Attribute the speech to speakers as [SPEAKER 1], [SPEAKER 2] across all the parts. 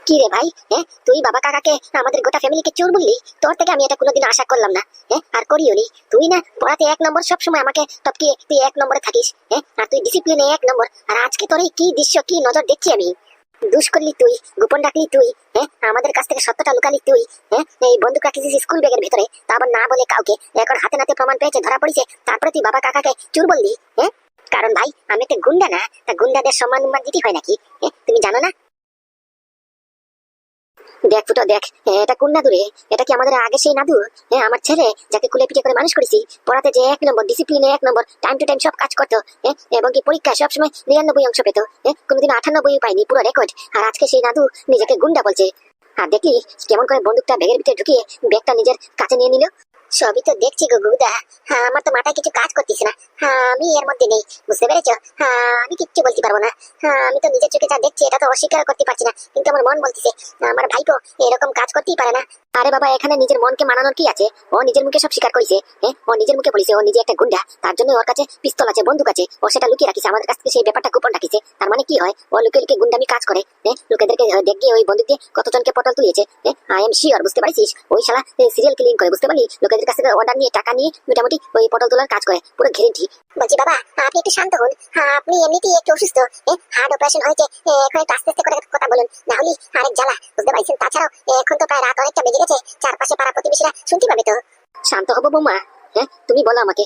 [SPEAKER 1] কি রে ভাই, তুই বাবা কাকাকে আমাদের গোটা ফ্যামিলিকে চোর বললি? তোর থেকে আমি এটা কোনোদিন আশা করলাম না। আর করিও নি। তুই না পড়াতে এক নম্বর, সব সময় আমাকে টপকিয়ে তুই এক নম্বরে থাকিস। আর তুই ডিসিপ্লিনে এক নম্বর। আর আজকে তোর এই কি দৃশ্য, কি নজর দেখছি আমি। দুষ করলি তুই, গোপন ডাকলি তুই, আমাদের কাছ থেকে সত্যটা লুকালি তুই। এই বন্দুক রাখিস স্কুল ব্যাগের ভিতরে, তা আবার না বলে কাউকে। এখন হাতে নাতে প্রমাণ পেয়েছে, ধরা পড়েছে, তারপরে তুই বাবা কাকাকে চোর বললি? কারণ ভাই আমি একটা গুন্ডা না, তা গুন্ডাদের সম্মান দিতে হয় নাকি? তুমি জানো না? দেখ ফুটো দেখ, এটা কোন নাদু রে? এটা কি আমাদের আগে সেই নাদু? আমার ছেলে যাকে কুলে পিঠে করে মানুষ করেছি, পড়াতে যে এক নম্বর, ডিসিপ্লিনে এক নম্বর, টাইম টু টাইম সব কাজ করতো, এবং কি পরীক্ষায় সবসময় 99 অংশ পেতো, কোনোদিন 98 পাইনি, পুরো রেকর্ড। আর আজকে সেই নাদু নিজেকে গুন্ডা বলছে। আর দেখলি কেমন করে বন্দুকটা ব্যাগের ভিতরে ঢুকিয়ে ব্যাগটা নিজের কাছে নিয়ে নিল। সবই তো দেখছি গো গুদা। আমার তো মাথায় কিছু কাজ করতেছে না। আমি এর মধ্যে নেই, বুঝতে পেরেছো? আমি কিচ্ছু বলতে পারবো না। আমি তো নিজের চোখে যা দেখছি এটা তো অস্বীকার করতে পারছি না, কিন্তু আমার মন বলতেছে আমার ভাইপো এরকম কাজ করতেই পারে না। আরে বাবা, এখানে নিজের মনকে মানানোর কি আছে? ও নিজের মুখে সব স্বীকার করেছে। ও নিজের মুখে বলেছে ও নিজে একটা গুন্ডা, তার জন্য ওর কাছে পিস্তল আছে, বন্দুক আছে, ও সেটা লুকিয়ে রাখিছে আমাদের কাছ থেকে, সেই ব্যাপারটা গোপন রাখিছে। তার মানে কি হয়, ও লুকিয়ে লুকিয়ে গুন্ডামি কাজ করে। লোকেদেরকে দেখিয়ে ওই বন্দুক দিয়ে কতজনকে পটল তুলিয়েছে। আই এম শিওর, বুঝতে পারছিস? ওই শালা সিরিয়াল কিলিং করে, বুঝতে পারলি? লোকেদের কাছ থেকে অর্ডার নিয়ে টাকা নিয়ে মোটামুটি ওই পটল তোলার কাজ করে, পুরো গ্যারেন্টি। বলছি বাবা, আপনি একটু শান্ত হন। আপনি এমনিতেই একটু অসুস্থ, হার্ট অপারেশন হয়েছে। এখন একটু আস্তে আস্তে করে কথা বলুন, না হলে আরেক জ্বালা, বুঝতে পারছেন? তাছাড়াও এখন তো প্রায় রাত অনেকটা বেজে গেছে, চারপাশে পাড়া প্রতিবেশীরা শুনতে পাবে তো। শান্ত হবো বৌমা? তুমি বলো আমাকে,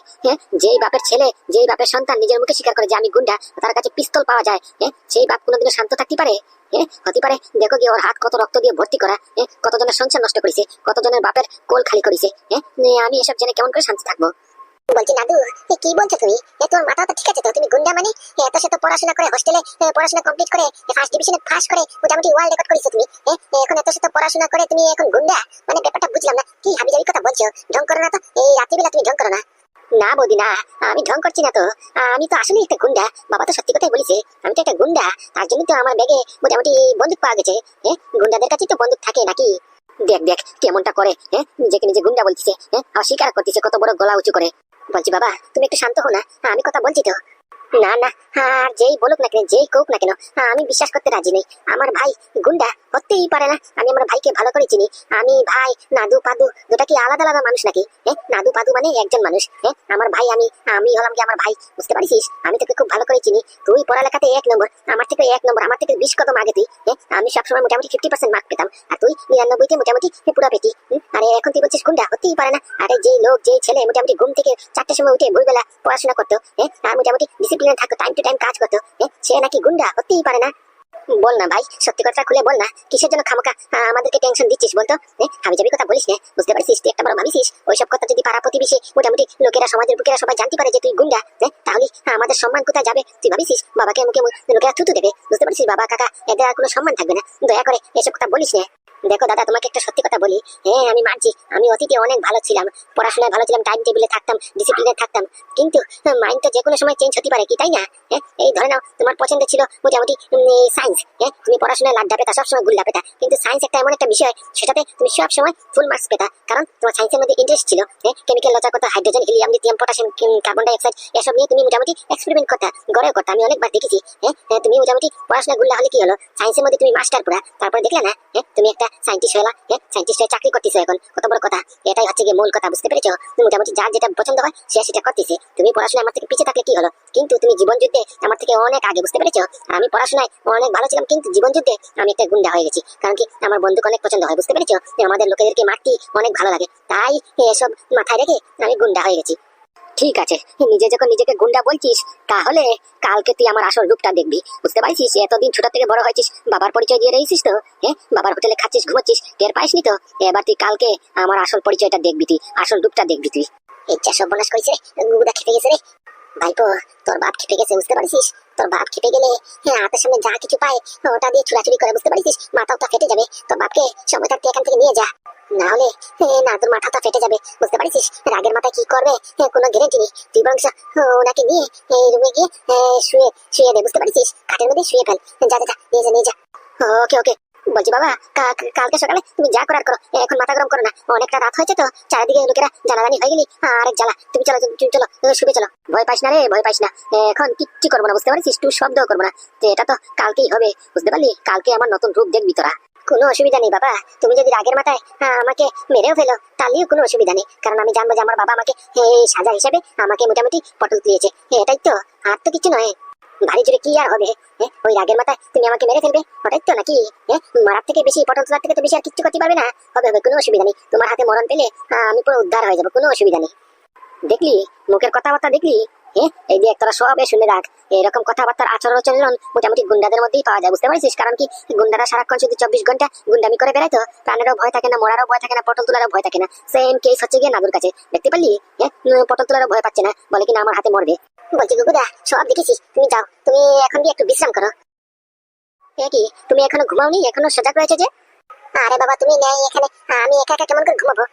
[SPEAKER 1] যেই বাপের ছেলে, যেই বাপের সন্তান নিজের মুখে স্বীকার করে যে আমি গুন্ডা, তার কাছে পিস্তল পাওয়া যায়, সেই বাপ কোনোদিনও শান্ত থাকতে পারে? হতে পারে? দেখো কি ওর হাত কত রক্ত দিয়ে ভর্তি করা, কতজনের সংসার নষ্ট করেছে, কতজনের বাপের কোল খালি করেছে। আমি এসব জেনে কেমন করে শান্ত থাকবো? বলছি দাদু, কি বলছো তুমি? তোমার মাথা তো ঠিক আছে তো? তুমি গুন্ডা মানে এত শত পড়াশোনা করে, হোস্টেলে পড়াশোনা কমপ্লিট করে ফার্স্ট ডিভিশনে পাস করে মোটামুটি ওয়ার্ল্ড রেকর্ড করেছো তুমি। এখন এত শত পড়াশোনা করে তুমি এখন গুন্ডা মানে? ব্যাপারটা বুঝলাম না, কি হাবিজাবি কথা বলছো? ঢং করো না তো, এই রাত্রিবেলা তুমি ঢং করো না। না বৌদি না, আমি ঢং করছি না তো। আমি তো আসলে একটা গুন্ডা, বাবা তো সত্যি কথাই বলেছে, আমি তো একটা গুন্ডা। তার জন্য তো আমার ব্যাগে মোটামুটি বন্দুক পাওয়া গেছে। গুন্ডাদের কাছে তো বন্দুক থাকে নাকি? দেখ দেখ কেমনটা করে, নিজেকে নিজে গুন্ডা বলতেছে, অস্বীকার করতেছে, কত বড় গলা উঁচু করে। বলছি বাবা তুমি একটু শান্ত হো না, আমি কথা বলছি তো। না না, আর যেই বলুক না কেন, যেই কোক না কেন, আমি বিশ্বাস করতে রাজি নেই। আমার ভাই গুন্ডা হতেই পারে না। আমি আমার ভাইকে ভালো করে চিনি। আমি ভাই নাদু পাদু দুটা কি আলাদা আলাদা মানুষ নাকি? নাদু পাদু মানে একজন মানুষ। আমার ভাই আমি, আমি হলাম কি আমার ভাই, বুঝতে পারছিস? আমি তোকে খুব ভালো করে চিনি। তুই পড়ালেখাতে এক নম্বর, আমার থেকে এক নম্বর, আমার থেকে 20 কত আগে তুই। আমি সবসময় মোটামুটি 50% মার্ক পেতাম, আর তুই 99-তে মোটামুটি পুরো পেতি। আরে এখন তুই বলছিস গুন্ডা হতেই পারে না? আরে যেই লোক, যেই ছেলে মোটামুটি ঘুম থেকে 4টার সময় উঠে ভোরবেলা পড়াশোনা করতো, আর মোটামুটি ডিসিপ্লিনে থাকতো, টাইম টু টাইম কাজ করতো, সে নাকি গুন্ডা হতেই পারে না? বল না ভাই, সত্যি কথা খুলে বল না, কিসের জন্য খামোকা আমাদেরকে টেনশন দিচ্ছিস বলতো? আমি যাবি কথা বলিস না, বুঝতে পারছিস? তুই একটা বড় ভাবিস ওইসব কথা যদি পাড়া প্রতিবেশী মোটামুটি লোকেরা, সমাজের বুকেরা সবাই জানতে পারে যে তুই গুন্ডা, তাহলে আমাদের সম্মান কোথায় যাবে? তুই ভাবিস বাবাকে মুখে লোকেরা থুতু দেবে, বুঝতে পারছিস? বাবা কাকা এদের আর কোনো সম্মান থাকবে না। দয়া করে এসব কথা বলিস না। দেখো দাদা, তোমাকে একটা সত্যি কথা বলি, আমি মানছি আমি অতীতে অনেক ভালো ছিলাম, পড়াশোনায় ভালো ছিলাম, টাইম টেবিলে থাকতাম, ডিসিপ্লিনে থাকতাম, কিন্তু মাইন্ড তো যে কোনো সময় চেঞ্জ হতে পারে, কি তাই না? এই ধরে নাও তোমার পছন্দ ছিল মোটামুটি সায়েন্স, তুমি পড়াশোনায় লাড্ডা পেতা, সবসময় গুল্লা পেতা, কিন্তু সায়েন্স একটা এমন একটা বিষয়, সেটাতে তুমি সবসময় ফুল মার্কস পেতা, কারণ তোমার সায়েন্সের মধ্যে ইন্টারেস্ট ছিল। কেমিক্যাল লজার কথা, hydrogen, helium, lithium, potassium, carbon dioxide, এসব নিয়ে তুমি মোটামুটি এক্সপেরিমেন্ট করতা, গড়েও করতা, আমি অনেকবার দেখেছি। তুমি মোটামুটি পড়াশোনা গুল্লা হলে কি হলো, সায়েন্সের মধ্যে তুমি মাস্টার পুরা, তারপরে দেখলে না তুমি একটা সায়েন্টিস্ট হলা, সায়েন্টিস্ট হয়ে চাকরি করতেছো এখন, কত বড় কথা। এটাই হচ্ছে গিয়ে মূল কথা, বুঝতে পেরেছো? তুমি মোটামুটি যার যেটা পছন্দ হয় সে সেটা করতেছে। তুমি পড়াশোনা আমার থেকে পিছিয়ে থাকলে কি হলো, কিন্তু তুমি জীবন যুদ্ধে আমার থেকে অনেক আগে, বুঝতে পেরেছো? আমি পড়াশোনায় অনেক ভালো ছিলাম, কিন্তু জীবন যুদ্ধে আমি একটা গুন্ডা হয়ে গেছি, কারণ কি আমার বন্ধুকে অনেক পছন্দ হয়, বুঝতে পেরেছো? আমাদের লোকেদেরকে মারতে অনেক ভালো লাগে, তাই এসব মাথায় রেখে আমি গুন্ডা হয়ে গেছি। ঠিক আছে, নিজে যখন নিজেকে গুন্ডা বলছিস, তাহলে কালকে তুই আমার আসল রূপটা দেখবি, বুঝতে পারছিস? এতদিন ছোট থেকে বড় হয়েছিস, বাবার পরিচয় দিয়ে রয়েছিস তো, বাবার হোটেলে খাচ্ছিস, ঘুমাচ্ছিস, টের পাইসনি তো? এবার তুই কালকে আমার আসল পরিচয়টা দেখবি, তুই আসল রূপটা দেখবি তুই। ইচ্ছা সর্বনাশ করেছে, গুদা খেপে গেছে রে ভাইপো, তোর বাপ খেপে গেছে, বুঝতে পারছিস? তোর বাপ খেপে গেলে হাতের সামনে যা কিছু পায় ওটা দিয়ে চুরাচুরি করে, বুঝতে পারছিস? মাথাটা ফেটে যাবে। তোর বাপকে সময় থাকতে এখান থেকে নিয়ে যা, না হলে না তোর মাথাটা ফেটে যাবে, বুঝতে পারছিস? রাগের মাথায় কি করবে কোনো গ্যারেন্টি নেই। তুই বরং ওনাকে নিয়ে এই রুমে গিয়ে শুয়ে শুয়ে দে, বুঝতে পারছিস? খাটের মধ্যে শুয়ে ফেল, যা যা যা, নিয়ে যা নিয়ে যা। ওকে ওকে। বলছি বাবা, কালকে সকালে তুমি যা করার করো, এখন মাথা গরম করো না, অনেকটা রাত হয়েছে তো, চারিদিকে লোকেরা জানাজানি হয়ে গেলি, আরেক জ্বালা। তুমি চলো তুমি চলো, শুয়ে চলো, ভয় পাইস না রে, ভয় পাইস না। এখন কিচ্ছু করবো না, বুঝতে পারছিস? তুই শব্দ করবো না, তো এটা তো কালকেই হবে, বুঝতে পারলি? কালকে আমার নতুন রূপ দেখবি তোরা। কোনো অসুবিধা নেই বাবা, তুমি যদি রাগের মাথায় আমাকে মেরেও ফেলো তাহলেও কোনো অসুবিধা নেই, কারণ আমি জানবো যে আমার বাবা আমাকে এই সাজা হিসেবে আমাকে মোটামুটি পটল দিয়েছে, এটাই তো, আর তো কিছু নয়। ভারী জোরে কি আর হবে? ওই রাগের মাথায় তুমি আমাকে মেরে ফেলবে, ওটাই তো নাকি? মারার থেকে বেশি, পটল তোলার থেকে তো বেশি আর কিচ্ছু করতে পারবে না। হবে হবে, কোনো অসুবিধা নেই, তোমার হাতে মরণ পেলে আমি পুরো উদ্ধার হয়ে যাবো, কোনো অসুবিধা নেই। দেখলি মুখের কথাবার্তা দেখলি? এই যে তোরা সবে শুনে রাখ, এরকম কথাবার্তার আচরণ আচরণ মোটামুটি গুন্ডাদের মধ্যেই পাওয়া যায়, বুঝতে পারছিস? কারণ কি, গুন্ডারা সারাক্ষণ শুধু 24 ঘন্টা গুন্ডামি করে বেড়ায় তো, প্রাণেরও ভয় থাকে না, মরারও ভয় থাকে না, পটল তোলারও ভয় থাকে না। সেম কেস হচ্ছে গিয়ে নাদুর কাছে, দেখতে পারলি? পটল তোলারও ভয় পাচ্ছে না, বলে কিনা আমার হাতে মরবে। বলছি গুগুদা, সব দেখেছি, তুমি যাও, তুমি এখন গিয়ে একটু বিশ্রাম করো। কি তুমি এখনো ঘুমাওনি? এখনো সজাগ রয়েছে যে? আরে বাবা তুমি নেই এখানে, আমি একা একা কেমন করে ঘুমাবো?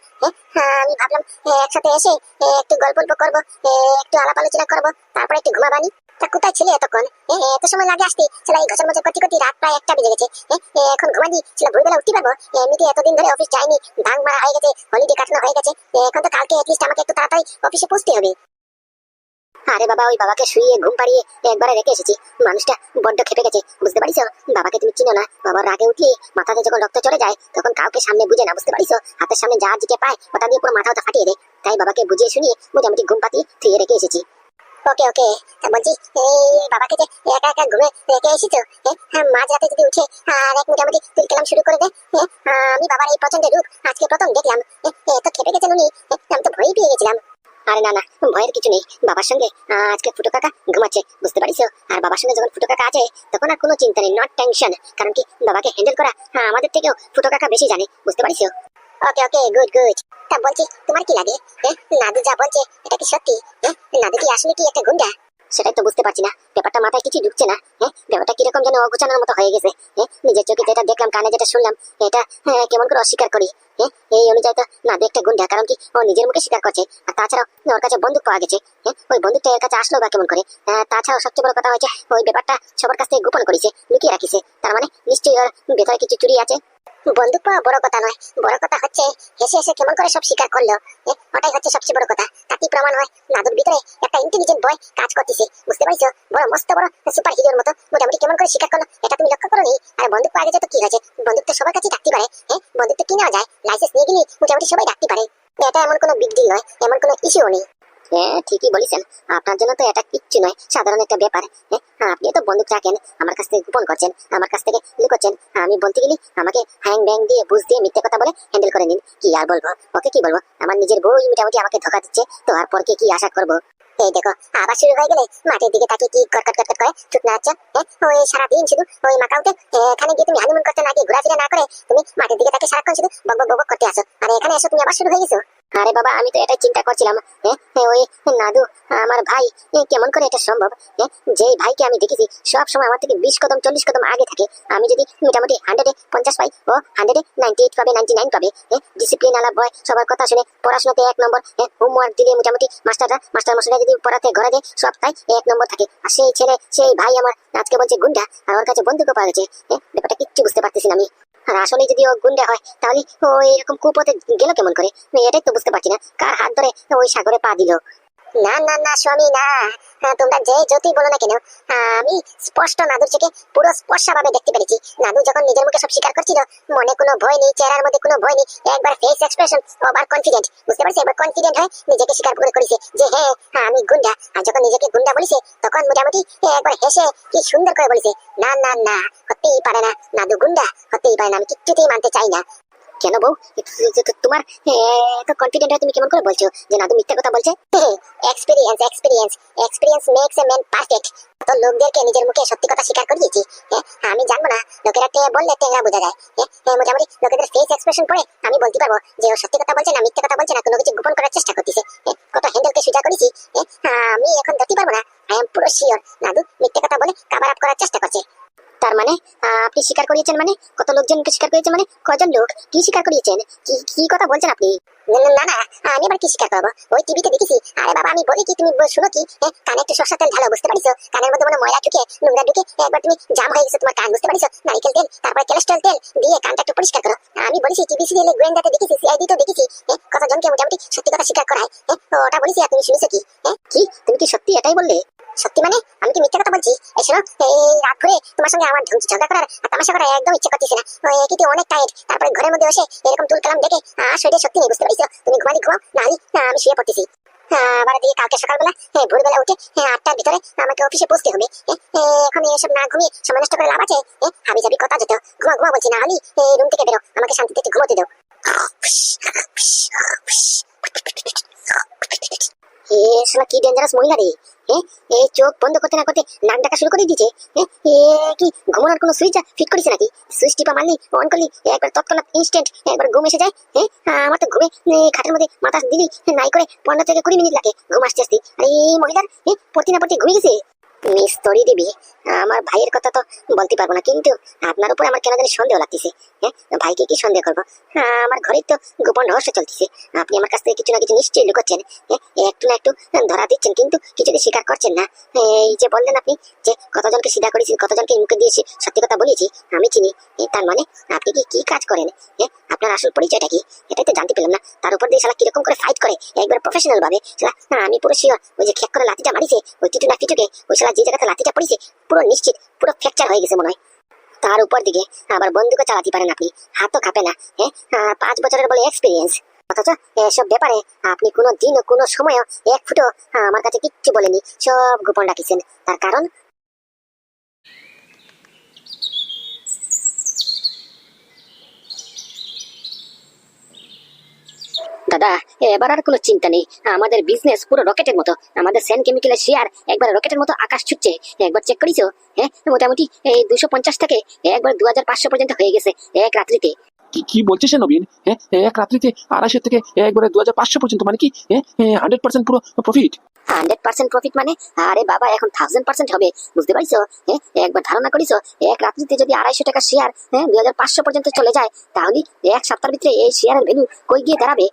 [SPEAKER 1] আমি ভাবলাম একসাথে এসে একটু গল্প করবো, একটু আলাপ আলোচনা করবো, তারপরে একটু ঘুমাবানি। তা কোথায় ছিলে এতক্ষণ? এত সময় লাগে আসতে? সেটা এই ঘষার মজা করতে করতে রাত প্রায় 1টা বেজে গেছে। এখন ঘুমাবি? সেটা ভোরবেলা উঠতে পারবো? এমনিতে এতদিন ধরে অফিস যাইনি, ভাঙ মারা হয়ে গেছে, হলিডে কাটানো হয়ে গেছে, এখন তো কালকে অ্যাটলিস্ট আমাকে একটু তাড়াতাড়ি অফিসে পৌঁছতে হবে। আরে বাবা, ওই বাবাকে শুইয়ে ঘুম পাড়িয়ে একবারে রেখে এসেছি, মানুষটা বড্ড খেপে গেছে, বুঝতে পারিস? বাবাকে তুমি চিনো না, বাবার রাগে উঠলে মাথাতে যখন রক্ত চলে যায় তখন কাউকে সামনে বুঝে না, বুঝতে পারিস? হাতের সামনে যা দিকে পায় ওটা দিয়ে পুরো মাথাটা ফাটিয়ে দেয়, তাই বাবাকে বুঝিয়ে শুনিয়ে মোটামুটি ঘুম পাতিয়ে থুয়ে রেখে এসেছি। ওকে ওকে, বলছি এই বাবাকে যে একা একা ঘুমে রেখে এসেছো, মাঝ রাতে যদি উঠে আর এক মোটামুটি তুই কেলাম শুরু করে দে, আমি বাবার এই পছন্দের রূপ আজকে প্রথম দেখলাম, এত খেপে গেছেন উনি, আমি তো ভয়ই পেয়ে গেছিলাম। আরে না না, ভয়ের কিছু নেই, বাবার সঙ্গে আজকে ফুটো কাকা ঘুমাচ্ছে, বুঝতে পারিস? আর বাবার সঙ্গে যখন ফুটো কাকা আছে তখন আর কোনো চিন্তা নেই, নট টেনশন, কারণ কি বাবাকে হ্যান্ডেল করা আমাদের থেকেও ফুটো কাকা বেশি জানে, বুঝতে পারিস? ওকে ওকে, গুড গুড। তা বলছি তোমার কি লাগে, নাদু যা বলছে এটা কি সত্যি? নাদু কি আসলে কি একটা গুন্ডা? সেটাই তো বুঝতে পারছি না, ব্যাপারটা মাথায় কিছু ঢুকছে না। ব্যাপারটা কিরকম যেন অগোছানোর মতো হয়ে গেছে। নিজের চোখে যেটা দেখলাম, কানে যেটা শুনলাম, এটা কেমন করে অস্বীকার করি? এই অনুযায়ী তো নাদু একটা গুন্ডা, কারণ কি ও নিজের মুখে স্বীকার করছে, আর তাছাড়াও ওর কাছে বন্দুক পাওয়া গেছে। ওই বন্দুকটা এর কাছে আসলো বা কেমন করে? তাছাড়াও সবচেয়ে বড় কথা হয়েছে, ওই ব্যাপারটা সবার কাছ থেকে গোপন করেছে, লুকিয়ে রাখিছে, তার মানে নিশ্চয়ই ওর ভেতরে কিছু চুরি আছে। বন্দুক পাওয়া বড় কথা নয়, বড় কথা হচ্ছে হেসে হেসে কেমন করে সব স্বীকার করলো, ওটাই হচ্ছে সবচেয়ে বড় কথা। তাতেই প্রমাণ হয় নাদুর ভিতরে একটা ইন্টেলিজেন্ট বয় কাজ করতেছে, বুঝতে পারছো? বড় মস্ত বড় সুপার হিরোর মতো মোটামুটি কেমন করে স্বীকার করলো, এটা তুমি লক্ষ্য করো নি? আর বন্দুক পাওয়া গেছে তো কি হয়েছে, বন্দুক তো সবার কাছেই থাকতে পারে, বন্দুক তো কিনেও যায়, লাইসেন্স নিয়ে গেলে মোটামুটি সবাই রাখতে পারে, এটা এমন কোনো বিগ ডিল নয়, এমন কোনো ইস্যুও নেই। ঠিকই বলেছেন, আপনার জন্য তো এটা কিচ্ছু নয়, সাধারণ একটা ব্যাপার। আপনি তো বন্দুক রাখেন, আমার কাছ থেকে গোপন করছেন, আমার কাছ থেকে লুকোচ্ছেন, আমি বলতে গেলে আমাকে হ্যাং ব্যাং দিয়ে বুঝ দিয়ে মিথ্যে কথা বলে হ্যান্ডেল করে নিন। কি আর বলবো ওকে, কি বলবো? আমার নিজের বই মোটামুটি আমাকে ধোকা দিচ্ছে, তো আর পরকে কি আশা করবো? এই দেখো আবার শুরু হয়ে গেলে, মাটির দিকে তাকিয়ে কি কটকট কটকট করে চুপ না হচ্ছে? ওই সারাদিন শুধু ওই মাকাউতে এখানে গিয়ে তুমি হানিমুন করতে না গিয়ে ঘোরাফেরা না করে তুমি মাটির দিকে তাকিয়ে সারাক্ষণ শুধু বক বক বক করতে আসো, আর এখানে এসে তুমি আবার শুরু হয়ে গেছো। আরে বাবা, আমি তো এটাই চিন্তা করছিলাম, ওই নাদু আমার ভাই, কেমন করে এটা সম্ভব? যেই ভাইকে আমি দেখেছি সব সময় আমার থেকে 20 কদম 40 কদম আগে থাকে, আমি যদি মোটামুটি 100-এ 50 পাই, ও 100-এ 98 পাবে, 99 পাবে। ডিসিপ্লিন আলা বয়, সবার কথা শুনে, পড়াশোনাতে 1 নম্বর, হোমওয়ার্ক দিলে মোটামুটি মাস্টার মশাইরা যদি পড়াতে ঘরে দেয় সব তাই 1 নম্বর থাকে। আর সেই ছেলে, সেই ভাই আমার আজকে বলছে গুন্ডা, আর ওর কাছে বন্দুকও পাওয়া গেছে। ব্যাপারটা কিচ্ছু বুঝতে পারতেছি না আমি। আর আসলে যদি ও গুন্ডা হয় তাহলে ও এরকম কুপথে গেল কেমন করে? এটাই তো বুঝতে পারছি না, কার হাত ধরে ওই সাগরে পা দিল? না না না স্বামী না, তোমরা যে যতই বলো না কেন, আমি স্পষ্ট নাদুর চোখে পুরো স্পষ্টভাবে দেখতে পেরেছি। নাদু যখন নিজের মুখে সব স্বীকার করছিল, মনে কোনো ভয় নেই, চেহারার মধ্যে কোনো ভয় নেই, একবার ফেস এক্সপ্রেশন ওভার কনফিডেন্ট, বুঝতে পারছি? একবার কনফিডেন্ট হয়ে নিজেকে স্বীকার করে করেছে যে হ্যাঁ আমি গুন্ডা। আর যখন নিজেকে গুন্ডা বলেছে তখন মোটামুটি একবার হেসে কি সুন্দর করে বলেছে, না না না, হতেই পারে না, নাদু গুন্ডা হতেই পারে না, আমি কিচ্ছুতেই মানতে চাই না। কেন বউ, তোমার এত কনফিডেন্ট হয়ে তুমি কেমন করে বলছো যে নাদু মিথ্যা কথা বলছে? Experience experience experience makes a man perfect. তো লোকদেরকে নিজের মুখে সত্যি কথা স্বীকার করিয়েছি। আমি জানবো না, লোকেরা বললে টেংরা বোঝা যায়। মোটামুটি লোকেদের ফেস এক্সপ্রেশন পড়ে আমি বলতে পারবো যে ও সত্যি কথা বলছে না মিথ্যা কথা বলছে না, কোনো কিছু গোপন করার চেষ্টা করতেছে। কত হ্যান্ডেলকে সোজা করেছি, আমি এখন ধরতে পারবো না। আই এম পুরো শিওর নাদু মিথ্যা কথা বলে কভার আপ করার চেষ্টা করছে। তার মানে আপনি স্বীকার করিয়েছেন মানে? কত লোকজনকে স্বীকার করিয়েছেন মানে? কয়জন লোক কি স্বীকার করিয়েছেন? কি কথা বলছেন আপনি? না না, আমি আবার কি স্বীকার করবো? ওই টিভিতে দেখেছি। আরে বাবা আমি বলি কি, তুমি শুনো কি, কানে একটু সরষের তেল ঢালো, বুঝতে পারিছো? কানের মধ্যে মনে ময়লা ঢুকে, নোংরা ঢুকে, একবার তুমি জাম হয়ে গেছে তোমার কান, বুঝতে পারিছো? নারিকেল তেল, তারপরে কোলেস্ট্রল তেল দিয়ে কানটা একটু পরিষ্কার করো। আমি বলেছি টিভি সিরিয়ালে গোয়েন্দাতে দেখেছি, সিআইডি তো দেখেছি, কতজনকে মোটামুটি সত্যি কথা স্বীকার করায়। ওটা বলেছি আর তুমি শুনেছো কি? কি তুমি কি সত্যি এটাই বললে? সত্যি মানে আমি কি মিথ্যা কথা বলছি? এই শোনো, এই রাত করে তোমার সঙ্গে আমার ঝগড়া করার আর তামাশা করার একদম ইচ্ছে করতেছে না। কিন্তু অনেক টাইট, তারপরে ঘরের মধ্যে বসে এরকম তুল কালাম দেখে শরীরে শক্তি নেই, বুঝতে পারছো? তুমি ঘুমাই ঘুমাও, না হলে আমি শুয়ে পড়তেছি। আবার দিয়ে কালকে সকালবেলা ভোরবেলা উঠে 8টার ভিতরে আমাকে অফিসে পৌঁছতে হবে। এখন এসব না ঘুমিয়ে সময় নষ্ট করে লাভ আছে? হাবি যাবি কথা যেত, ঘুমা ঘুমা বলছি, না হলে রুম থেকে বেরো, আমাকে শান্তিতে একটু ঘুমোতে দাও। এ শালা কি ডেঞ্জারাস মহিলা রে! এই চোখ বন্ধ করতে না করতে নাক ডাকা শুরু করে দিয়েছে। এ কি ঘুমানোর কোনো সুইচ ফিট করেছে নাকি? সুইচ টিপা মারলি, অন করলি, একবার তৎক্ষণাৎ ইনস্ট্যান্ট একবার ঘুম এসে যায়। আমার তো ঘুমে খাটের মধ্যে মাথা দিলি নাই করে 15 থেকে 20 মিনিট লাগে ঘুম আসতে আসতে। আর এই মহিলার পড়তে না পড়তে ঘুমিয়ে গেছে। মিস্তরি দিবি, আমার ভাইয়ের কথা তো বলতে পারবো না, কিন্তু আপনার উপর আমার কেন জানি সন্দেহ লাগতেছে। ভাইকে কি সন্দেহ করবো? আমার ঘরেই তো গোপন রহস্য চলতেছে। আপনি আমার কাছ থেকে কিছু না কিছু নিশ্চয়ই লুকোচ্ছেন। একটু না একটু ধরা দিচ্ছেন, কিন্তু কিছুতে স্বীকার করছেন না। এই যে বললেন আপনি যে কতজনকে সিধা করেছি, কতজনকে মুখে দিয়েছি, সত্যি কথা বলেছি, আমি চিনি। তার মানে আপনি কি কি কাজ করেন? আপনার আসল পরিচয়টা কি? এটাই তো জানতে পেলাম না। তার উপর দিয়ে শালা কিরকম করে ফাইট করে একবার প্রফেশনাল ভাবে। শালা আমি পুরো শিওর, ওই যে খেক করে লাঠিটা মারিছে ওই কিছু না কিছুকে, ওই শালা যে জায়গাতে লাঠিটা পড়েছে পুরো নিশ্চিত পুরো ফ্র্যাকচার হয়ে গেছে মনে হয়। তার উপর দিকে আবার বন্দুকও চালাতে পারেন আপনি, হাতও কাঁপে না। 5 বছরের বলে এক্সপিরিয়েন্স, অথচ এসব ব্যাপারে আপনি কোনো দিন ও কোনো সময়ও এক ফুটও আমার কাছে কিচ্ছু বলেনি, সব গোপন রাখিছেন। তার কারণ দাদা, এবার আর কোনো চিন্তা নেই। আমাদের বিজনেস পুরো রকেটের মতো। আমাদের সেন কেমিক্যালের শেয়ার একবার রকেটের মতো আকাশ ছুটছে। একবার চেক করিছো? মোটামুটি এই 250 থেকে একবার 2500 পর্যন্ত হয়ে গেছে এক রাত্রিতে।
[SPEAKER 2] কি কি বলছে সে নবীন? এক রাত্রিতে 250 থেকে একবারে 2500 পর্যন্ত, মানে কি 100% পুরো প্রফিট?
[SPEAKER 1] 100% প্রফিট মানে? আরে বাবা, এখন 1000% হবে, বুঝতে পারছো? একবার ধারণা করিছো এক রাত্রিতে যদি 250 টাকা শেয়ার 2500 পর্যন্ত চলে যায়, তাহলে এক সপ্তাহের ভিতরে এই শেয়ারের ভ্যালু কই গিয়ে দাঁড়াবে?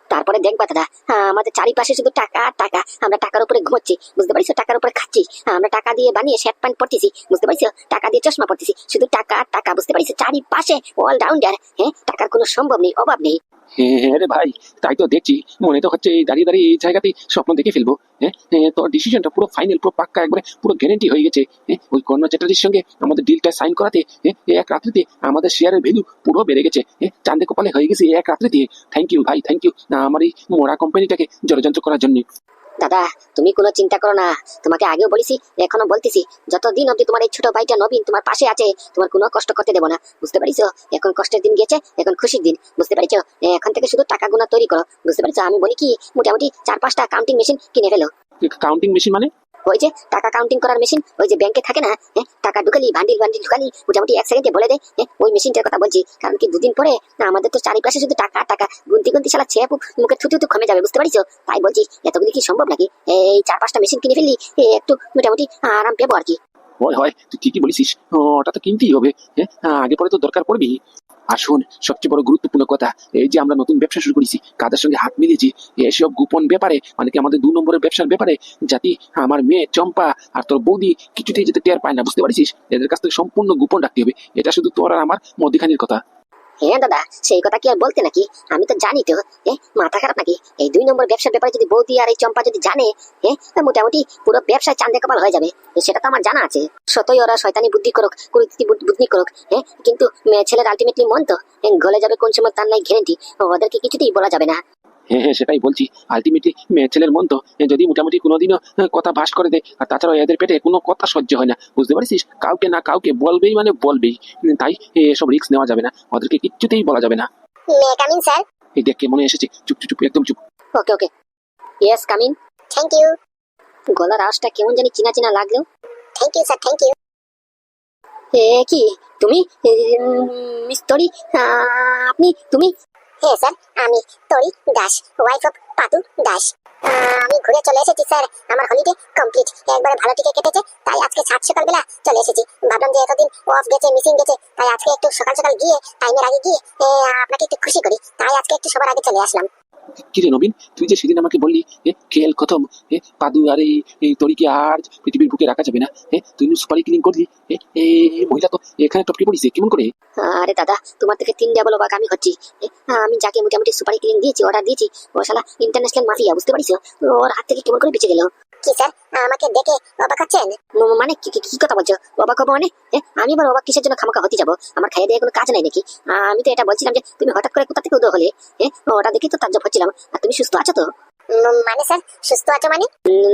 [SPEAKER 1] তারপরে দেখবা দাদা, আমাদের চারিপাশে শুধু টাকা আর টাকা। আমরা টাকার উপরে ঘুমাচ্ছি, বুঝতে পারছো? টাকার উপরে খাচ্ছি। আমরা টাকা দিয়ে বানিয়ে শার্ট প্যান্ট পরতেছি, বুঝতে পারছো? টাকা দিয়ে চশমা পরতেছি, শুধু টাকা আর টাকা, বুঝতে পারছো? চারিপাশে অলরাউন্ডার। টাকার কোনো সম্ভব নেই, অভাব নেই।
[SPEAKER 2] হ্যাঁ রে ভাই, তাই তো দেখছি। মনে তো হচ্ছে এই দাঁড়িয়ে দাঁড়িয়ে এই জায়গাতেই স্বপ্ন দেখে ফেলবো। তোর ডিসিশনটা পুরো ফাইনাল, পুরো পাক্কা, একবারে পুরো গ্যারেন্টি হয়ে গেছে। ওই কর্ণ চ্যাটার্জির সঙ্গে আমাদের ডিলটা সাইন করাতে এক রাত্রিতে আমাদের শেয়ারের ভ্যালু পুরো বেড়ে গেছে। চাঁদে কপালে হয়ে গেছে এক রাত্রিতে। থ্যাংক ইউ ভাই, থ্যাংক ইউ আমার এই মোড়া কোম্পানিটাকে ষড়যন্ত্র করার জন্য।
[SPEAKER 1] দাদা, তুমি কোনো চিন্তা করো না। তোমাকে আগেও বলেছি, এখনো বলতেছি, যতদিন অব্দি তোমার এই ছোট ভাইটা নবীন তোমার পাশে আছে, তোমার কোনো কষ্ট করতে দেবো না, বুঝতে পারিছো? এখন কষ্টের দিন গেছে, এখন খুশির দিন, বুঝতে পারিছো? এখন থেকে শুধু টাকা গুনা তৈরি করো, বুঝতে পারিছো? আমি বলি কি, মোটামুটি 4-5টা কাউন্টিং মেশিন কিনে ফেলো।
[SPEAKER 2] কাউন্টিং মেশিন মানে?
[SPEAKER 1] ওই যে টাকা কাউন্টিং করার মেশিন, ওই যে ব্যাংকে থাকে না, টাকা ঢুকালি বান্ডিল বান্ডিল ঢুকালি মোটামুটি 1 সেকেন্ডে বলে দেয়। ওই মেশিনটার কথা বলছি। কারণ কি, 2 দিন পরে আমাদের তো চারিপাশে শুধু টাকা টাকা, গুনতি গুনতি শালা ছেপ মুখে থুতু থুতু কমে যাবে, বুঝতে পারিছো? তাই বলছি, এতগুলি কি সম্ভব নাকি? এই 4-5টা মেশিন কিনে ফেললি, একটু মোটামুটি আরাম পেবো আর কি।
[SPEAKER 2] হয় হয়, তুই ঠিকই বলেছিস। ওটা তো কিনতেই হবে। আগে পরে তো দরকার পড়বি। আর শোন, সবচেয়ে বড় গুরুত্বপূর্ণ কথা, এই যে আমরা নতুন ব্যবসা শুরু করেছি, কাদের সঙ্গে হাত মিলিয়েছি, এসব গোপন ব্যাপারে, মানে কি আমাদের 2 নম্বরের ব্যবসার ব্যাপারে, যাতে আমার মেয়ে চম্পা আর তোর বৌদি কিছুতেই যেতে টের পায় না, বুঝতে পারছিস? এদের কাছ থেকে সম্পূর্ণ গোপন রাখতে হবে। এটা শুধু তোর আর আমার মধ্যখানির কথা।
[SPEAKER 1] হ্যাঁ দাদা, সেই কথা কি আর বলতে নাকি? আমি তো জানি তো। মাথা খারাপ নাকি? এই 2 নম্বর ব্যবসার ব্যাপারে যদি বৌদি আর এই চম্পা যদি জানে, মোটামুটি পুরো ব্যবসায় চাঁদে কপাল হয়ে যাবে। সেটা তো আমার জানা আছে। সতই ওরা শয়তানি বুদ্ধি করুক, কুরুতি বুদ্ধি করুক, কিন্তু মেয়ে ছেলের আলটিমেটলি মন তো গলে যাবে কোন সময় তার নাই গ্যারেন্টি। ওদেরকে কিছুতেই বলা যাবে না।
[SPEAKER 2] হ্যাঁ হ্যাঁ, সেটাই বলছি। আলটিমেটলি মেয়ে ছেলের মন তো যদি মোটামুটি কোনোদিনও কথা ভাস করে দেয়, আর তাছাড়া এদের পেটে কোনো কথা সহ্য হয় না, বুঝতে পারছিস? কাউকে না কাউকে বলবেই, মানে বলবেই। তাই এসব রিস্ক নেওয়া যাবে না, ওদেরকে কিচ্ছুতেই বলা যাবে না।
[SPEAKER 1] মে কামিং স্যার?
[SPEAKER 2] এই দেখ কে মনে এসেছে। চুপ চুপ চুপ, একদম চুপ।
[SPEAKER 1] Okay okay, yes coming. Thank you. গলার আওয়াজটা কেমন জানি চিনা চিনা লাগলো। Thank you sir, thank you. কি তুমি মিস তরি? আপনি তুমি? হ্যাঁ স্যার, আমি তরি দাস, ওয়াইফ অফ পাতু দাস। আমি ঘুরে চলে এসেছি স্যার, আমার হলিডে কমপ্লিট, একবারে ভালো টিকে কেটেছে। তাই আজকে সাত সকালবেলা চলে এসেছি। ভাবলাম যে এতদিন অফ গেছে, মিসিং গেছে, তাই আজকে একটু সকাল সকাল গিয়ে টাইমের আগে গিয়ে আপনাকে একটু খুশি করি। তাই আজকে একটু সবার আগে চলে আসলাম।
[SPEAKER 2] কি রে নবীন, তুই যে সেদিন আমাকে বললি খেল খতম, পাদু আর এই তরিকে আর পৃথিবীর বুকে রাখা যাবে না, তুই সুপারি ক্লিন করলি, মহিলা তো এখানে টপকে পড়িছে কেমন করে?
[SPEAKER 1] আরে দাদা, তোমার থেকে 3 অবাক আমি হচ্ছি। আমি যাকে মোটামুটি সুপারি কিলিং দিয়েছি, অর্ডার দিয়েছি, ও শালা ইন্টারন্যাশনাল মাফিয়া, বুঝতে পারিস? ওর হাত থেকে কেমন করে বেঁচে গেল। কি স্যার, আমাকে দেখে অবাক হচ্ছেন? মানে কি কি কথা বলছো? অবাক হবো মানে? আমি আবার অবাক কিসের জন্য খামাখা হতে যাবো? আমার খাইয়ে দিয়ে কোনো কাজ নাই নাকি? আমি তো এটা বলছিলাম যে তুমি হঠাৎ করে কোথা থেকে উদয় হলে। ওটা দেখে তো তাজ্জব হচ্ছিলাম। আর তুমি সুস্থ আছো তো? মানে স্যার, সুস্থ আছো মানে?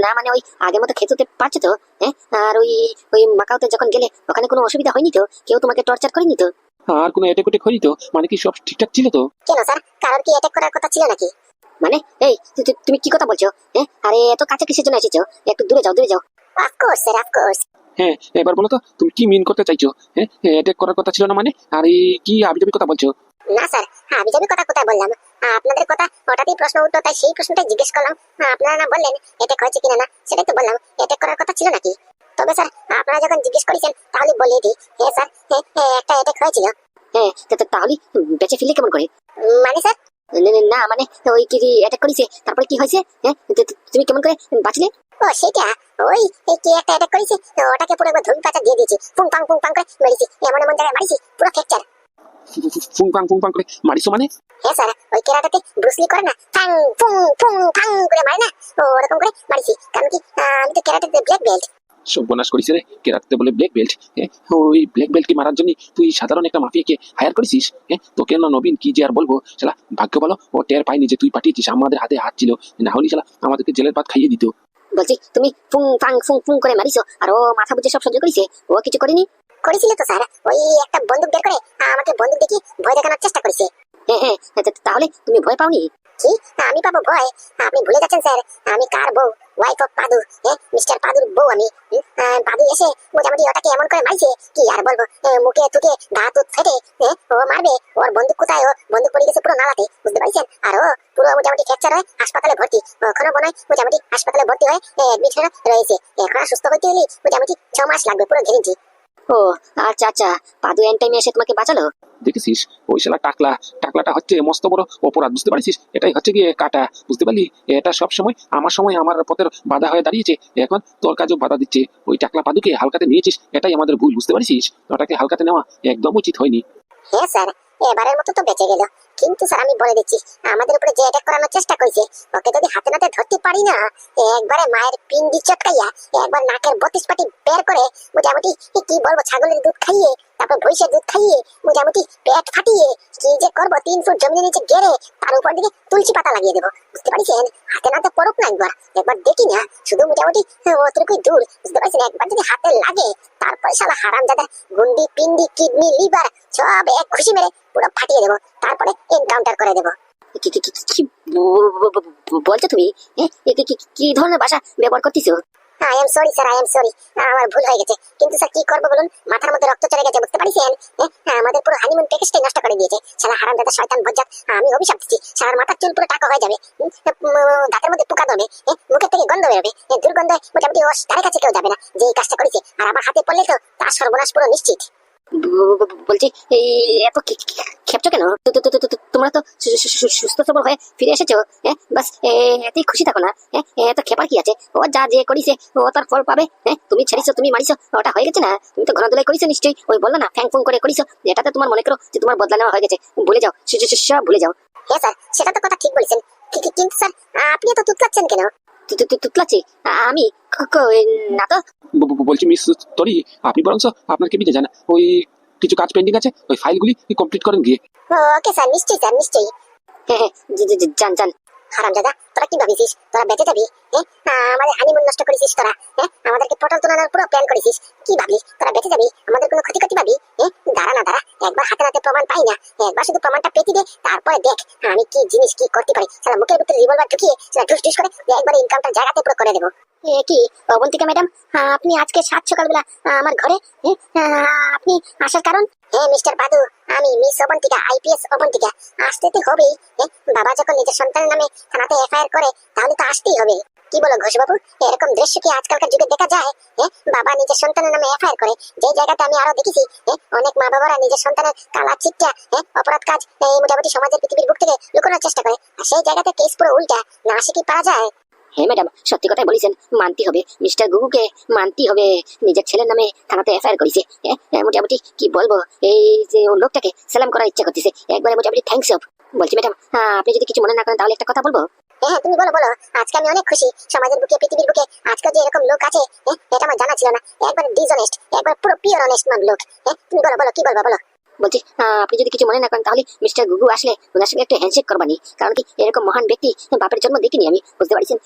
[SPEAKER 1] না মানে ওই আগের মতো খেতে পারছো তো? আর ওই ওই মাকাওতে যখন গেলে ওখানে কোনো অসুবিধা হয়নি তো? কেউ তোমাকে টর্চার করেনি তো?
[SPEAKER 2] আর কোনো অ্যাটাক উটেক হয়নি তো? মানে কি সব ঠিকঠাক ছিল তো?
[SPEAKER 1] কেন স্যার, কারোর কি অ্যাটাক করার কথা ছিল নাকি? মানে এই তুমি কি কথা বলছো? আরে এত কাছে কিসের জন্য এসেছো? একটু দূরে যাও, দূরে যাও। Of course sir, of course.
[SPEAKER 2] হ্যাঁ, এবার বলো তো তুমি কি মিন করতে চাইছো? অ্যাটাক করার কথা ছিল না মানে? আর এই কি আবিজাবি কথা বলছো?
[SPEAKER 1] না স্যার, হাবিজাবি কথা কোথায় বললাম? আপনাদের কথা হঠাৎই প্রশ্ন উঠলো, তাই সেই প্রশ্নটাই জিজ্ঞেস করলাম। আপনারা না বললেন অ্যাটাক হয়েছে কিনা, না সেটাই তো বললাম। অ্যাটাক করার কথা ছিল নাকি? তবে স্যার, আপনারা যখন জিজ্ঞেস করেছেন তাহলে বলে দিই, হ্যাঁ স্যার, একটা অ্যাটাক হয়েছিল। হ্যাঁ, তাহলে বেঁচে ফিরলে কেমন করে? মানে স্যার, না মানে ওই কি অ্যাটাক করেছে, তারপরে কি হয়েছে? তুমি কেমন করে বাঁচলে? ও সেটা, ওই কি একটা অ্যাটাক করেছে, ওটাকে পুরো একবার ধুম পাতা দিয়ে দিয়েছি, পুং পাং করে মেরেছি, এমন এমন জায়গায় মারিছি পুরো ফ্র্যাকচার।
[SPEAKER 2] ফুং পাং করে মারিছো মানে?
[SPEAKER 1] হ্যাঁ স্যার, ওই কেরাটাতে ব্রুসলি করে না, ফাং ফুং ফুং ফাং করে মারে না, ওরকম করে মারিছি। কারণ কি, আমি তো কেরাটাতে ব্ল্যাক বেল্ট।
[SPEAKER 2] সর্বনাশ করিস রে, কেরাতে বলে ব্ল্যাক বেল্ট! ওই ব্ল্যাক বেল্টকে মারার জন্য তুই সাধারণ একটা মাফিয়াকে হায়ার করেছিস? তোকে না নবীন কি যে আর বলবো, শালা ভাগ্য ভালো ও টের পাইনি যে তুই পাঠিয়েছিস, আমাদের হাতে হাত ছিল, না হলে শালা আমাদেরকে জেলের ভাত খাইয়ে দিত।
[SPEAKER 1] বলছি তুমি ফুং ফাং ফুং ফুং করে মারিছো, আর ও মাথা বুঝে সব সহ্য করেছে? ও কিছু করেনি? করেছিল তো স্যার, ওই একটা বন্দুক বের করে আমাকে বন্দুক দেখিয়ে ভয় দেখানোর চেষ্টা করেছে। হ্যাঁ, তাহলে তুমি ভয় পাওনি? কি আমি পাবো ভয়? আপনি ভুলে যাচ্ছেন স্যার, আমি কার বউ? ওয়াইফ অফ পাদু, মিস্টার পাদুর বউ আমি। পাদু এসে মোটামুটি ওটাকে এমন করে মারছে, কি আর বলবো, মুখে তুকে দাঁত ফেটে, ও মারবে, ওর বন্দুক কোথায়? ও বন্দুক পড়ে গেছে পুরো নালাতে, বুঝতে পারছেন? আর ও পুরো মোটামুটি ফ্র্যাকচার হয়ে হাসপাতালে ভর্তি, ওখানে মনে হয় মোটামুটি হাসপাতালে ভর্তি হয়ে অ্যাডমিট হয়ে রয়েছে। এখন আর সুস্থ হতে হলে মোটামুটি 6 মাস লাগবে, পুরো গ্যারেন্টি। ও আচ্ছা আচ্ছা, পাদু এন্ড টাইমে এসে তোমাকে বাঁচালো?
[SPEAKER 2] দেখেছিস, ওই শালা টাকলাটা হচ্ছে মস্ত বড় অপরাধ, বুঝতে পারছিস? এটাই হচ্ছে গিয়ে কাটা, বুঝতে পারলি? এটা সব সময় আমার পথের বাধা হয়ে দাঁড়িয়েছে, এখন তোর কাজও বাধা দিচ্ছে। ওই টাকলা পাদুকে হালকাতে নিয়েছিস, এটাই আমাদের ভুল, বুঝতে পারছিস? ওটাকে হালকাতে নেওয়া একদম উচিত হয়নি।
[SPEAKER 1] হ্যাঁ স্যার, এবারের মতো তো বেঁচে গেল, কিন্তু স্যার আমি বলে দিচ্ছি, আমাদের উপরে যে অ্যাটাক করানোর চেষ্টা করেছে, ওকে যদি হাতে নাতে ধরতে পারি না, একবারে মায়ের পিন্ডি চটকাইয়া, একবার নাকের 32 পাটি বের করে, মোটামুটি কি বলবো, ছাগলের দুধ খাইয়ে, তারপর ভৈষের দুধ খাইয়ে, মোটামুটি পেট ফাটিয়ে, কি যে করবো, 3 ফুট জমিনের নিচে গেড়ে তার উপর দিকে তুলসী পাতা লাগিয়ে দেবো, বুঝতে পারছেন? হাতে নাতে পড়ুক না, একবার দেখি না, শুধু মোটামুটি অতটুকুই দূর, বুঝতে পারছেন? একবার যদি হাতে লাগে, তারপর শালা হারামজাদা গুন্ডি পিন্ডি কিডনি লিভার সব এক খুশি মেরে পুরো ফাটিয়ে দেবো, তারপরে এনকাউন্টার করে দেবো। কি বলছো তুমি? কি ধরনের ভাষা ব্যবহার করতেছো? I am sorry sir, I am sorry, আমার ভুল হয়ে গেছে। কিন্তু স্যার কি করবো বলুন, মাথার মধ্যে রক্ত চলে গেছে, বুঝতে পারছেন? আমাদের পুরো হানিমুন প্যাকেজটাই নষ্ট করে দিয়েছে শালা হারামজাদা শয়তান বজ্জাত। আমি অভিশাপ দিচ্ছি, শালার মাথার চুল পুরো টাকা হয়ে যাবে, দাঁতের মধ্যে পোকা ধরবে, মুখের থেকে গন্ধ বেরোবে, দুর্গন্ধ, মোটামুটি ওর ধারে কাছে কেউ যাবে না যে এই কাজটা করেছে। আর আমার হাতে পড়লে তো তার সর্বনাশ পুরো নিশ্চিত। বলছি এত খেপছো কেন? তোমরা তো সুস্থ সবল হয়ে ফিরে এসেছো, বাস এতেই খুশি থাকো না। এত খেপার কি আছে? ও যা যে করিছে ও তার ফল পাবে। তুমি ছেড়িছো, তুমি মারিছো, ওটা হয়ে গেছে না? তুমি তো ঘনাদুলাই করিছো নিশ্চয়ই, ওই বললো না ফ্যাং ফুং করে করিছো, এটাতে তোমার মনে করো যে তোমার বদলা নেওয়া হয়ে গেছে, ভুলে যাও, সব ভুলে যাও। হ্যাঁ স্যার, সেটা তো কথা ঠিক বলেছেন, কিন্তু স্যার আপনি তো তুতলাচ্ছেন কেন? তুতলাচ্ছি আমি? না তো।
[SPEAKER 2] বলছি মিস তরি, আপনি বরং আপনার কেবিনে যান, ওই কিছু কাজ পেন্ডিং আছে, ওই ফাইলগুলি কমপ্লিট করেন গিয়ে।
[SPEAKER 1] ওকে স্যার, নিশ্চয়ই স্যার, নিশ্চয়ই। হ্যাঁ, যান। হারামজাদা, তোরা কি ভাবিছিস তোরা বেঁচে যাবি? আমাদের হানিমুন নষ্ট করেছিস তোরা, আমাদেরকে পটল তোলানোর পুরো প্ল্যান করেছিস, কি ভাবলি তোরা বেঁচে যাবি? আমাদের কোনো ক্ষতি ভাবি? দাঁড়া না দাঁড়া, একবার হাতে নাতে প্রমাণ পাই না, একবার শুধু প্রমাণটা পেতে দে, তারপরে দেখ আমি কি জিনিস কি করতে পারি। সারা মুখের ভিতরে রিভলভার ঢুকিয়ে সেটা ঢুস করে একবার ইনকামটা জায়গাতে পুরো করে দেবো। কি অবন্তিকা ম্যাডাম, আপনি আজকে 7 সকালবেলা আমার ঘরে, আপনি আসার কারণ? হ্যাঁ মিস্টার পাদু, আমি মিস অবন্তিকা, আইপিএস অবন্তিকা। আসতে তো হবেই, বাবা যখন নিজের সন্তানের নামে থানাতে এফআইআর করে তাহলে তো আসতেই হবে। কি বলো ঘোষ বাবু, এরকম দৃশ্য কি আজকালকার যুগে দেখা যায়? বাবা নিজের সন্তানের নামে এফআইআর করে, যে জায়গাটা আমি আরো দেখেছি অনেক মা বাবারা নিজের সন্তানের কালা চিটটা অপরাধ কাজ মোটামুটি সমাজের পৃথিবীর বুক থেকে লুকানোর চেষ্টা করে, আর সেই জায়গাতে কেস পুরো উল্টা। না আসে কি পারা যায়? হ্যাঁ ম্যাডাম, সত্যি কথাই বলেছেন, মানতে হবে মিস্টার গুগুকে, মানতেই হবে। নিজের ছেলের নামে থানাতে এফআইআর করেছে। মোটামুটি কি বলবো, এই যে ও লোকটাকে সালাম করার ইচ্ছা করতেছে একবারে, মোটামুটি থ্যাঙ্কস অফ। বলছি ম্যাডাম, আপনি যদি কিছু মনে না করেন তাহলে একটা কথা বলবো। হ্যাঁ তুমি বলো বলো, আজকে আমি অনেক খুশি সমাজের বুকে পৃথিবীর বুকে আজকে যে এরকম লোক আছে, এটা আমার জানা ছিল না। একবার ডিসঅনেস্ট, একবার পুরো পিওর অনেস্ট লোক। তুমি বলো বলো, কি বলবো বলো। বলছি আপনি যদি কিছু মনে না করেন তাহলে মিস্টার গুগু আসলে ওনার সঙ্গে একটা হ্যান্ডশেক করবানি, কারণ কি এরকম মহান ব্যক্তি বাপের জন্ম দেখিনি আমি, বুঝতে পারছেন?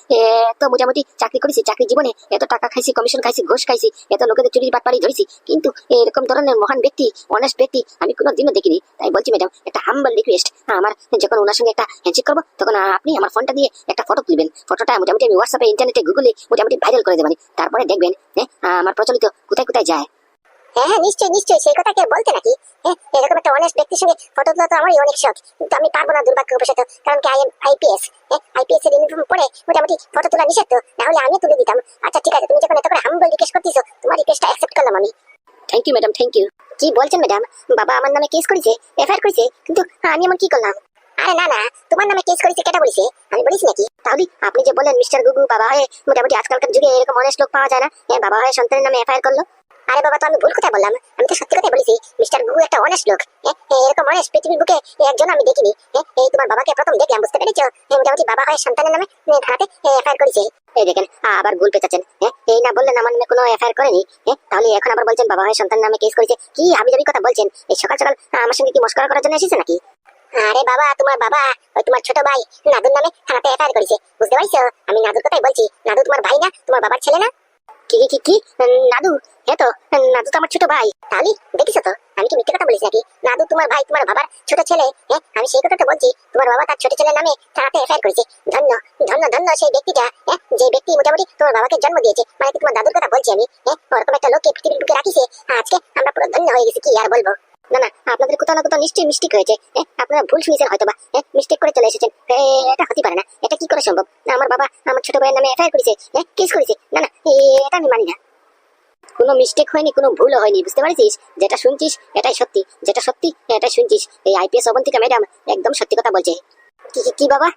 [SPEAKER 1] তো মোটামুটি চাকরি করেছি, চাকরি জীবনে এত টাকা খাইছি, কমিশন খাইছি, ঘুষ খাইছি, এত লোকেদের চুরি বাটপারি ধরেছি, কিন্তু এরকম ধরনের মহান ব্যক্তি, অনেস্ট ব্যক্তি আমি কোনো দিনও দেখিনি। তাই বলছি ম্যাডাম, একটা হাম্বল রিকোয়েস্ট, আমার যখন ওনার সঙ্গে একটা হ্যান্ডশেক করবো তখন আপনি আমার ফোনটা দিয়ে একটা ফটো তুলবেন। ফটোটা মোটামুটি আমি হোয়াটসঅ্যাপে, ইন্টারনেটে, গুগলে মোটামুটি ভাইরাল করে দেবেন। তারপরে দেখবেন আমার প্রচলিত কোথায় কোথায় যায়। হ্যাঁ হ্যাঁ নিশ্চয়ই নিশ্চয়ই, সেই কথা কে বলতে নাকি? এরকম একটা অনেস্ট ব্যক্তির সঙ্গে ফটো তোলা তো আমারই অনেক শখ, কিন্তু আমি পারবো না দুর্ভাগ্যবশত, কারণ কি আইপিএস, আইপিএস এর ইউনিফর্ম পরে মোটামুটি ফটো তোলা নিষেধ, তো নাহলে আমি তুলে দিতাম। আচ্ছা ঠিক আছে, তুমি যখন এত করে হাম্বল রিকোয়েস্ট করতেছো, তোমার রিকোয়েস্টটা অ্যাকসেপ্ট করলাম আমি। Thank you madam, thank you. কি বলছেন ম্যাডাম, বাবা আমার নামে কেস করেছে, এফআইআর করেছে, কিন্তু আমি এমন কি করলাম? আরে না না, তোমার নামে কেস করেছে কেটা বলেছে, আমি বলিস নাকি? তাহলে আপনি যে বললেন মিস্টার গুগু বাবা হয়ে, মোটামুটি আজকালকার যুগে এরকম অনেস্ট লোক পাওয়া যায় না, বাবা হয়ে সন্তানের নামে এফআইআর করলো। আরে বাবা, তো আমি ভুল কথা বললাম, আমি তো সত্যি কথাই বলেছি। মিস্টার গুগু একটা অনেস্ট লোক, এরকম অনেস্ট পৃথিবীর বুকে একজন আমি দেখিনি। এই তোমার বাবাকে প্রথম দেখলাম, বুঝতে পেরেছো? মোটামুটি বাবা হয়ে সন্তানের নামে থানাতে এফআইআর করেছে। এই দেখেন আবার ভুল পেঁচাচ্ছেন। এই না বললেন আমার নামে কোনো এফআইআর করেনি, তাহলে এখন আবার বলছেন বাবা হয়ে সন্তানের নামে কেস করেছে। কি হাবিজাবি কথা বলছেন? এই সকাল সকাল আমার সঙ্গে কি মস্করা করার জন্য এসেছে নাকি? আরে বাবা, তোমার বাবা ওই তোমার ছোট ভাই নাদুর নামে থানাতে এফআইআর করেছে, বুঝতে পারছো? আমি নাদুর কথাই বলছি। নাদু তোমার ভাই না, তোমার বাবার ছেলে না? কি কি কি নাদু? হ্যাঁ তো, নাদু তো আমার ছোট ভাই। তাহলে দেখিছো তো আমি কি মিথ্যে কথা বলেছি নাকি? নাদু তোমার ভাই, তোমার বাবার ছোট ছেলে। আমি সেই কথা তো বলছি, তোমার বাবা তার ছোট ছেলের নামে থানাতে এফআইআর করেছে। ধন্য ধন্য ধন্য সেই ব্যক্তিটা, যে ব্যক্তি মোটামুটি তোমার বাবাকে জন্ম দিয়েছে, মানে কি তোমার দাদুর কথা বলছি আমি। ওরকম একটা লোককে পৃথিবীর বুকে রাখিছে, আজকে আমরা পুরো ধন্য হয়ে গেছি, কি আর বলবো। না না, আপনাদের কোথাও না কোথাও নিশ্চয়ই মিস্টেক হয়েছে। আপনারা ভুল শুনেছেন হয়তো বা, মিস্টেক করে চলে এসেছেন। এটা হতে পারে না, এটা কি করে সম্ভব? আমার বাবা আমার ছোট ভাইয়ের নামে এফআইআর করেছে, কেস করেছে। না না, এটা আমি মানি না। কোনো মিস্টেক হয়নি, কোনো ভুলও হয়নি, বুঝতে পারছিস? যেটা শুনছিস এটাই সত্যি, যেটা সত্যি এটাই শুনছিস। এই আইপিএস অবন্তিকা ম্যাডাম একদম সত্যি কথা বলছে। কি বাবা,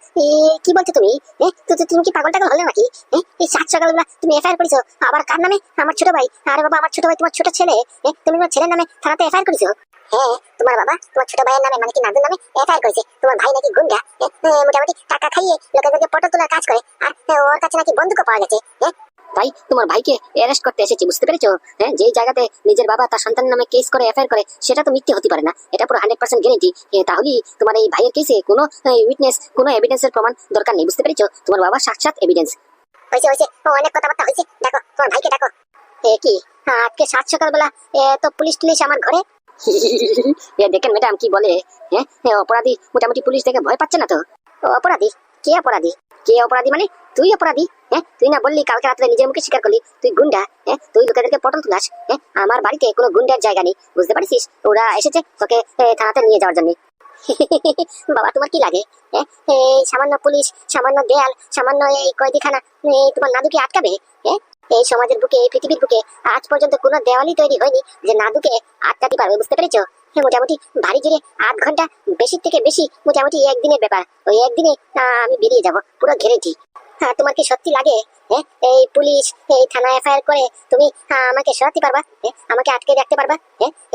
[SPEAKER 1] কি বলছো তুমি? তুমি কি পাগল টাগল হলে নাকি? এই সাত সকালবেলা তুমি এফআইআর করেছো, আবার কার নামে? আমার ছোট ভাই। আরে বাবা, আমার ছোট ভাই তোমার ছোট ছেলে, তুমি তোমার ছেলের নামে থানাতে এফআইআর করেছো? হ্যাঁ, তোমার বাবা তোমার ছোট ভাইয়ের নামে, মানে কি নাদুর নামে এফআইআর করেছে। তোমার ভাই নাকি গুন্ডা, মোটামুটি টাকা খাইয়ে লোকেদেরকে ফটো তোলার কাজ করে, আর ওর কাছে নাকি বন্দুকও পাওয়া গেছে। তাই তোমার ভাইকে অ্যারেস্ট করতে এসেছি, বুঝতে পেরেছো? যে জায়গাতে নিজের বাবা তার সন্তানের নামে কেস করে এফআইআর করে, সেটা তো মিথ্যে হতে পারে না, এটা পুরো 100% গ্যারান্টি। তাহলে তোমার এই ভাইয়ের কেসে কোনো উইটনেস, কোনো এভিডেন্সের প্রমাণ দরকার নেই, বুঝতে পেরেছো? তোমার বাবা সাক্ষাৎ এভিডেন্স। হয়েছে হয়েছে, অনেক কথাবার্তা হয়েছে, দেখো তোমার ভাইকে ডাকো। কি আজকে সাত সকালবেলা তো পুলিশ টুলিশ আমার ঘরে? দেখেন ম্যাডাম কি বলে, অপরাধী মোটামুটি পুলিশ দেখে ভয় পাচ্ছে না তো? অপরাধী? কে অপরাধী? কে অপরাধী মানে? তুই অপরাধী। তুই না বললি কালকে রাত্রে নিজের মুখে স্বীকার করলি তুই গুন্ডা? তুই লোকেদেরকে পটল তুলাস। আমার বাড়িতে কোনো গুন্ডার জায়গা নেই, বুঝতে পারছিস? ওরা এসেছে তোকে থানাতে নিয়ে যাওয়ার জন্য। বাবা তোমার কি লাগে? এই সামান্য পুলিশ, সামান্য দেয়াল, সামান্য এই কয়েদিখানা তোমার নাদুকে আটকাবে? এই সমাজের বুকে, এই পৃথিবীর বুকে আজ পর্যন্ত কোনো দেওয়ালই তৈরি হয়নি যে নাদুকে আটকাতে পারবে, বুঝতে পেরেছো? মোটামুটি বাড়ি জুড়ে 8 ঘন্টা, বেশি থেকে বেশি মোটামুটি একদিনের ব্যাপার। ওই একদিনে আমি বেরিয়ে যাব, পুরো গ্যারেন্টি। তোমার কি সত্যি লাগে এই পুলিশ, এই থানা এফআইআর করে তুমি আমাকে সরাতে পারবা? আমাকে আটকে রাখতে পারবা?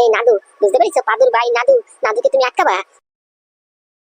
[SPEAKER 1] এই নাদু, বুঝতে পেরেছো? পাদুর ভাই নাদু, নাদুকে তুমি আটকাবা?